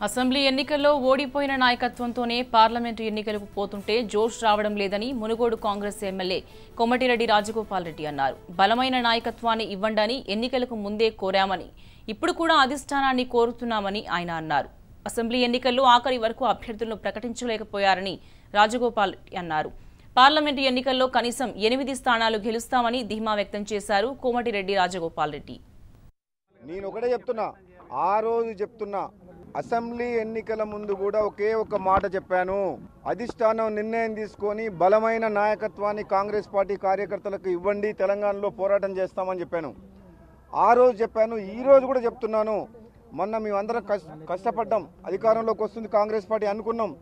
Assembly ఎన్నికల్లో ఓడిపోయిన నాయకత్వంతోనే parliament ఎన్నికలకు పోతుంటే జోష్ రావడం లేదని మునుగోడు కాంగ్రెస్ ఎమ్మెల్యే కొమటిరెడ్డి రాజగోపాల్ రెడ్డి అన్నారు. బలమైన నాయకత్వాన్ని ఇవ్వండని ఎన్నికలకు ముందే కోరామని, ఇప్పుడు కూడా అధిష్టానాన్ని కోరుతున్నామని ఆయన అన్నారు. అసెంబ్లీ ఎన్నికల్లో ఆఖరి వరకు అభ్యర్థులను ప్రకటించలేకపోయారని రాజగోపాల్ రెడ్డి అన్నారు. పార్లమెంటు ఎన్నికల్లో కనీసం 8 స్థానాలు గెలుస్తామని ధీమా వ్యక్తం చేశారు కోమటిరెడ్డి రాజగోపాల్ రెడ్డి. నేను ఒకటే చెప్తున్నా, ఆ రోజు చెప్తున్నా, అసెంబ్లీ ఎన్నికల ముందు కూడా ఒకే ఒక మాట చెప్పాను. అధిష్టానం నిర్ణయం తీసుకొని బలమైన నాయకత్వాన్ని కాంగ్రెస్ పార్టీ కార్యకర్తలకు ఇవ్వండి, తెలంగాణలో పోరాటం చేస్తామని చెప్పాను. ఆ రోజు చెప్పాను, ఈ రోజు కూడా చెప్తున్నాను. మొన్న మేమందరం కష్టపడ్డాం, అధికారంలోకి వస్తుంది కాంగ్రెస్ పార్టీ అనుకున్నాం.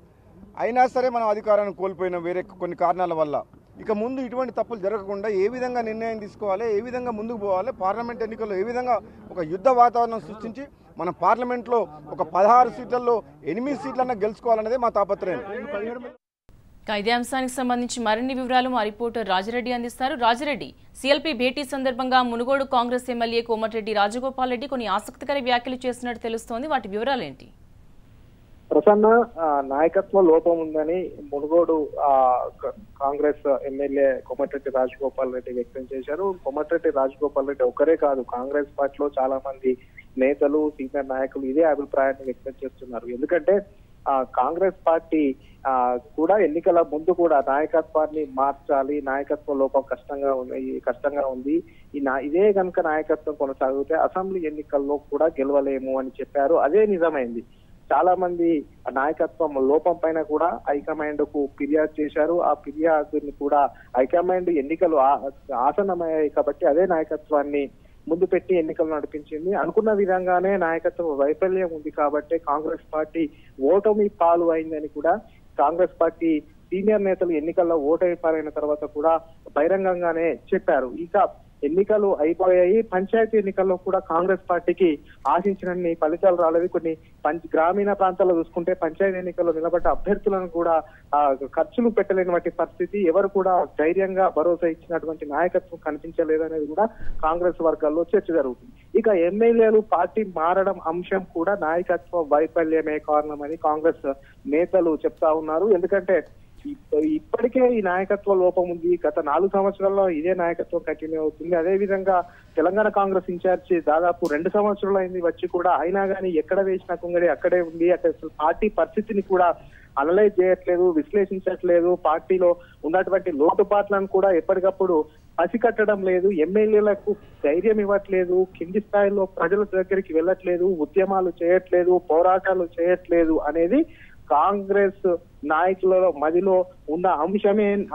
అయినా సరే మనం అధికారాన్ని కోల్పోయినాం వేరే కొన్ని కారణాల వల్ల. ఇక ముందు ఇటువంటి తప్పులు జరగకుండా ఏ విధంగా నిర్ణయం తీసుకోవాలి, ఏ విధంగా ముందుకు పోవాలి, పార్లమెంట్ ఎన్నికల్లో ఏ విధంగా ఒక యుద్ధ వాతావరణం సృష్టించి మన పార్లమెంట్లో ఒక 16 సీట్లలో 8 సీట్లన్నా గెలుచుకోవాలనేదే మా తాపత్రయం. ఇదే అంశానికి సంబంధించి మరిన్ని వివరాలు మా రిపోర్టర్ రాజిరెడ్డి అందిస్తారు. రాజిరెడ్డి, సీఎల్పీ భేటీ సందర్భంగా మునుగోడు కాంగ్రెస్ ఎమ్మెల్యే కోమటిరెడ్డి రాజగోపాల్ రెడ్డి కొన్ని ఆసక్తికర వ్యాఖ్యలు చేస్తున్నట్టు తెలుస్తోంది. వాటి వివరాలేంటి? ప్రసన్న, నాయకత్వ లోపం ఉందని మునుగోడు కాంగ్రెస్ ఎమ్మెల్యే కోమటిరెడ్డి రాజగోపాల్ రెడ్డి వ్యక్తం చేశారు. కోమటిరెడ్డి రాజగోపాల్ రెడ్డి ఒకరే కాదు, కాంగ్రెస్ పార్టీలో చాలా మంది నేతలు, సీనియర్ నాయకులు ఇదే అభిప్రాయాన్ని వ్యక్తం చేస్తున్నారు. ఎందుకంటే కాంగ్రెస్ పార్టీ కూడా ఎన్నికల ముందు కూడా నాయకత్వాన్ని మార్చాలి, నాయకత్వ లోపం కష్టంగా ఉంది. ఇదే కనుక నాయకత్వం కొనసాగితే అసెంబ్లీ ఎన్నికల్లో కూడా గెలవలేము అని చెప్పారు. అదే నిజమైంది. చాలా మంది నాయకత్వం లోపం పైన కూడా హైకమాండ్ కు ఫిర్యాదు చేశారు. ఆ ఫిర్యాదుని కూడా హైకమాండ్ ఎన్నికలు ఆసన్నమయ్యాయి కాబట్టి అదే నాయకత్వాన్ని ముందు పెట్టి ఎన్నికలు నడిపించింది. అనుకున్న విధంగానే నాయకత్వ వైఫల్యం ఉంది కాబట్టి కాంగ్రెస్ పార్టీ ఓటమి పాలు అయిందని కూడా కాంగ్రెస్ పార్టీ సీనియర్ నేతలు ఎన్నికల్లో ఓటమి పాలైన తర్వాత కూడా బహిరంగంగానే చెప్పారు. ఇక ఎన్నికలు అయిపోయాయి. పంచాయతీ ఎన్నికల్లో కూడా కాంగ్రెస్ పార్టీకి ఆశించినన్ని ఫలితాలు రాలేదు. కొన్ని గ్రామీణ ప్రాంతాల్లో చూసుకుంటే పంచాయతీ ఎన్నికల్లో నిలబడ్డ అభ్యర్థులను కూడా ఖర్చులు పెట్టలేనటువంటి పరిస్థితి, ఎవరు కూడా ధైర్యంగా భరోసా ఇచ్చినటువంటి నాయకత్వం కనిపించలేదనేది కూడా కాంగ్రెస్ వర్గాల్లో చర్చ జరుగుతుంది. ఇక ఎమ్మెల్యేలు పార్టీ మారడం అంశం కూడా నాయకత్వ వైఫల్యమే కారణమని కాంగ్రెస్ నేతలు చెప్తా ఉన్నారు. ఎందుకంటే ఇప్పటికే ఈ నాయకత్వ లోపం ఉంది. గత 4 సంవత్సరాల్లో ఇదే నాయకత్వం కంటిన్యూ అవుతుంది. అదే విధంగా తెలంగాణ కాంగ్రెస్ ఇన్ఛార్జి దాదాపు 2 సంవత్సరాలు అయింది వచ్చి కూడా, అయినా కానీ ఎక్కడ వేసిన కుంగడి అక్కడే ఉంది. అసలు పార్టీ పరిస్థితిని కూడా అనలైజ్ చేయట్లేదు, విశ్లేషించట్లేదు. పార్టీలో ఉన్నటువంటి లోటుపాట్లను కూడా ఎప్పటికప్పుడు పసికట్టడం లేదు. ఎమ్మెల్యేలకు ధైర్యం ఇవ్వట్లేదు, కింది స్థాయిలో ప్రజల దగ్గరికి వెళ్ళట్లేదు, ఉద్యమాలు చేయట్లేదు, పోరాటాలు చేయట్లేదు అనేది కాంగ్రెస్ నాయకులలో మదిలో ఉన్న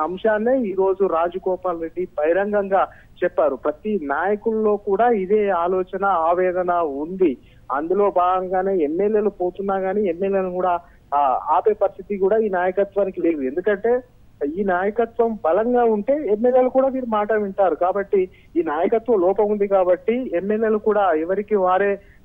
అంశాన్నే ఈ రోజు రాజగోపాల్ రెడ్డి బహిరంగంగా చెప్పారు. ప్రతి నాయకుల్లో కూడా ఇదే ఆలోచన, ఆవేదన ఉంది. అందులో భాగంగానే ఎమ్మెల్యేలు పోతున్నా గానీ ఎమ్మెల్యేలను కూడా ఆపే పరిస్థితి కూడా ఈ నాయకత్వానికి లేదు. ఎందుకంటే ఈ నాయకత్వం బలంగా ఉంటే ఎమ్మెల్యేలు కూడా వీరు మాట వింటారు. కాబట్టి ఈ నాయకత్వం లోపం ఉంది కాబట్టి ఎమ్మెల్యేలు కూడా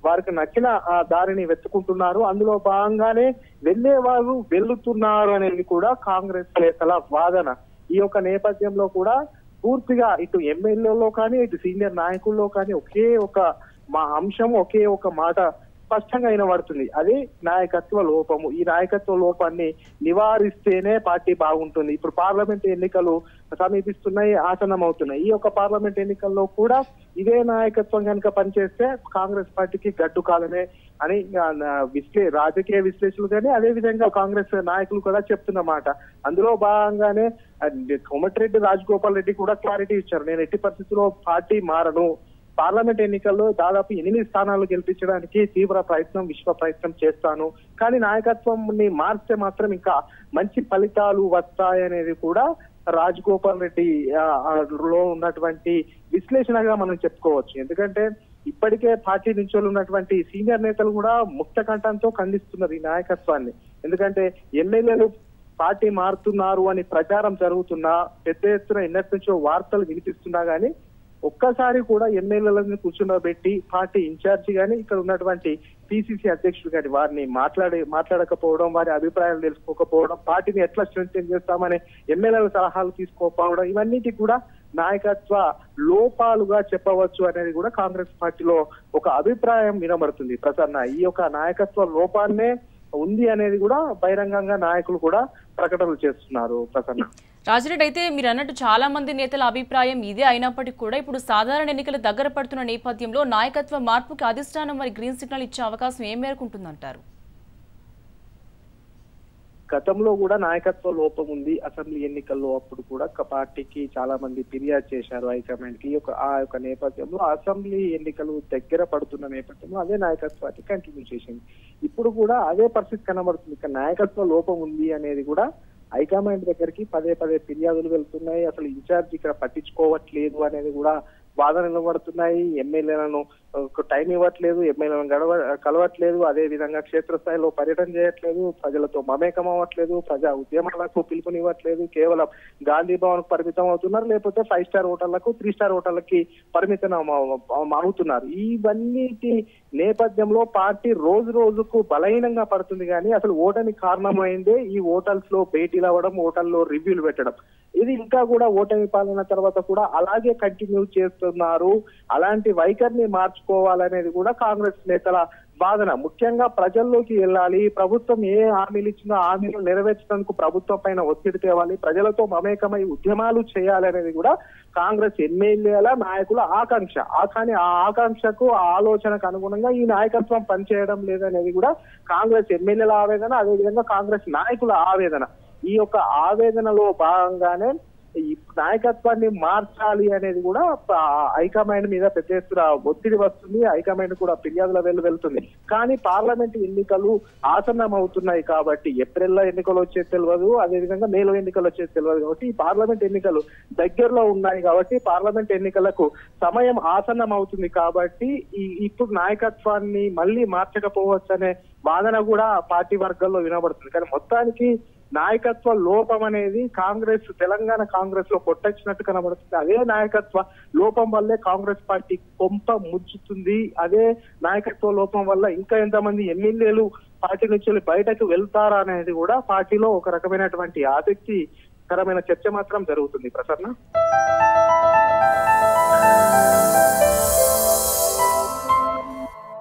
వారికి నచ్చిన దారిని వెతుకుంటున్నారు. అందులో భాగంగానే వెళ్లేవారు వెళ్తున్నారు అనేది కూడా కాంగ్రెస్ నేతల వాదన. ఈ యొక్క నేపథ్యంలో కూడా పూర్తిగా ఇటు ఎమ్మెల్యేలో కానీ ఇటు సీనియర్ నాయకుల్లో కానీ ఒకే ఒక అంశం, ఒకే ఒక మాట స్పష్టంగా వినబడుతుంది. అది నాయకత్వ లోపము. ఈ నాయకత్వ లోపాన్ని నివారిస్తేనే పార్టీ బాగుంటుంది. ఇప్పుడు పార్లమెంట్ ఎన్నికలు సమీపిస్తున్నాయి, ఆసనం అవుతున్నాయి. ఈ యొక్క పార్లమెంట్ ఎన్నికల్లో కూడా ఇదే నాయకత్వం కనుక పనిచేస్తే కాంగ్రెస్ పార్టీకి గడ్డు కాలమే అని రాజకీయ విశ్లేషకులు కానీ అదే విధంగా కాంగ్రెస్ నాయకులు కూడా చెప్తున్నమాట. అందులో భాగంగానే కోమటిరెడ్డి రాజగోపాల్ రెడ్డి కూడా క్లారిటీ ఇచ్చారు. నేను ఎట్టి పరిస్థితుల్లో పార్టీ మారను, పార్లమెంట్ ఎన్నికల్లో దాదాపు 8 స్థానాలు గెలిపించడానికి విశ్వ ప్రయత్నం చేస్తాను, కానీ నాయకత్వంని మార్స్తే మాత్రం ఇంకా మంచి ఫలితాలు వస్తాయనేది కూడా రాజగోపాల్ రెడ్డి లో ఉన్నటువంటి విశ్లేషణగా మనం చెప్పుకోవచ్చు. ఎందుకంటే ఇప్పటికే పార్టీ నుంచి ఉన్నటువంటి సీనియర్ నేతలు కూడా ముక్త కంఠంతో ఖండిస్తున్నారు ఈ నాయకత్వాన్ని. ఎందుకంటే ఎమ్మెల్యేలు పార్టీ మారుతున్నారు అని ప్రచారం జరుగుతున్నా, పెద్ద ఎత్తున ఎన్నటి నుంచో వార్తలు వినిపిస్తున్నా గానీ ఒక్కసారి కూడా ఎమ్మెల్యేలను కూర్చుండబెట్టి పార్టీ ఇన్ఛార్జి గానీ ఇక్కడ ఉన్నటువంటి పిసిసి అధ్యక్షులు గాని వారిని మాట్లాడకపోవడం, వారి అభిప్రాయాలు తెలుసుకోకపోవడం, పార్టీని ఎట్లా స్ట్రెంథెన్ చేస్తామని ఎమ్మెల్యేల సలహాలు తీసుకోకపోవడం, ఇవన్నిటి కూడా నాయకత్వ లోపాలుగా చెప్పవచ్చు అనేది కూడా కాంగ్రెస్ పార్టీలో ఒక అభిప్రాయం వినబడుతుంది ప్రసన్న. ఈ యొక్క నాయకత్వ లోపాన్నే ఉంది అనేది కూడా బహిరంగంగా నాయకులు కూడా ప్రకటనలు చేస్తున్నారు ప్రసన్న. రాజిరెడ్డి, అయితే మీరు అన్నట్టు చాలా మంది నేతల అభిప్రాయం ఇదే అయినప్పటికీ కూడా ఇప్పుడు సాధారణ ఎన్నికలు దగ్గర పడుతున్న నేపథ్యంలో నాయకత్వ మార్పుకి అధిష్టానం మరి గ్రీన్ సిగ్నల్ ఇచ్చే అవకాశం ఏం మేరకు ఉంటుందంటారు? గతంలో కూడా నాయకత్వ లోపం ఉంది. అసెంబ్లీ ఎన్నికల్లో అప్పుడు కూడా పార్టీకి చాలా మంది ఫిర్యాదు చేశారు హైకమాండ్ కి. ఆ యొక్క నేపథ్యంలో అసెంబ్లీ ఎన్నికలు దగ్గర పడుతున్న నేపథ్యంలో అదే నాయకత్వాన్ని కంటిన్యూ చేసింది. ఇప్పుడు కూడా అదే పరిస్థితి కనబడుతుంది. ఇక నాయకత్వ లోపం ఉంది అనేది కూడా హైకమాండ్ దగ్గరికి పదే పదే ఫిర్యాదులు వెళ్తున్నాయి. అసలు ఇన్ఛార్జ్ ఇక్కడ పట్టించుకోవట్లేదు అనేది కూడా వాదనలు నిలబడుతున్నాయి. ఎమ్మెల్యేలను టైం ఇవ్వట్లేదు, ఎమ్మెల్యేలను కలవట్లేదు, అదే విధంగా క్షేత్రస్థాయిలో పర్యటన చేయట్లేదు, ప్రజలతో మమేకం అవ్వట్లేదు, ప్రజా ఉద్యమాలకు పిలుపునివ్వట్లేదు, కేవలం గాంధీ భవన్ కు పరిమితం అవుతున్నారు, లేకపోతే 5 స్టార్ హోటళ్లకు 3 స్టార్ హోటళ్లకి పరిమితం అవుతున్నారు. ఇవన్నిటి నేపథ్యంలో పార్టీ రోజు రోజుకు బలహీనంగా పడుతుంది. కానీ అసలు ఓటమి కారణమైందే ఈ హోటల్స్ లో భేటీలు అవ్వడం, హోటల్లో రివ్యూలు పెట్టడం. ఇది ఇంకా కూడా ఓటమి పాలన తర్వాత కూడా అలాగే కంటిన్యూ చేస్తున్నారు. అలాంటి వైఖరిని మార్చుకోవాలనేది కూడా కాంగ్రెస్ నేతల వాదన. ముఖ్యంగా ప్రజల్లోకి వెళ్ళాలి, ప్రభుత్వం ఏ హామీలు ఇచ్చిందో హామీలు నెరవేర్చడానికి ప్రభుత్వం పైన ఒత్తిడి తేవాలి, ప్రజలతో మమేకమై ఉద్యమాలు చేయాలనేది కూడా కాంగ్రెస్ ఎమ్మెల్యేల నాయకుల ఆకాంక్ష. కానీ ఆ ఆకాంక్షకు ఆ ఆలోచనకు అనుగుణంగా ఈ నాయకత్వం పనిచేయడం లేదనేది కూడా కాంగ్రెస్ ఎమ్మెల్యేల ఆవేదన, అదేవిధంగా కాంగ్రెస్ నాయకుల ఆవేదన. ఈ యొక్క ఆవేదనలో భాగంగానే ఈ నాయకత్వాన్ని మార్చాలి అనేది కూడా హైకమాండ్ మీద పెద్ద ఎత్తున ఒత్తిడి వస్తుంది. హైకమాండ్ కూడా ఫిర్యాదుల వెళ్తుంది. కానీ పార్లమెంట్ ఎన్నికలు ఆసన్నం అవుతున్నాయి కాబట్టి, ఏప్రిల్లో ఎన్నికలు వచ్చేది తెలియదు, అదేవిధంగా మేలో ఎన్నికలు వచ్చేది తెలియదు కాబట్టి, ఈ పార్లమెంట్ ఎన్నికలు దగ్గరలో ఉన్నాయి కాబట్టి పార్లమెంట్ ఎన్నికలకు సమయం ఆసన్నం అవుతుంది కాబట్టి ఇప్పుడు నాయకత్వాన్ని మళ్ళీ మార్చకపోవచ్చు అనే వాదన కూడా పార్టీ వర్గాల్లో వినబడుతుంది. కానీ మొత్తానికి నాయకత్వ లోపం అనేది కాంగ్రెస్, తెలంగాణ కాంగ్రెస్ లో కొట్టొచ్చినట్టు కనబడుతుంది. అదే నాయకత్వ లోపం వల్లే కాంగ్రెస్ పార్టీ కొంప ముచ్చుతుంది. అదే నాయకత్వ లోపం వల్ల ఇంకా ఎంతమంది ఎమ్మెల్యేలు పార్టీ నుంచి బయటకు వెళ్తారా అనేది కూడా పార్టీలో ఒక రకమైనటువంటి ఆసక్తికరమైన చర్చ మాత్రం జరుగుతుంది ప్రసన్న.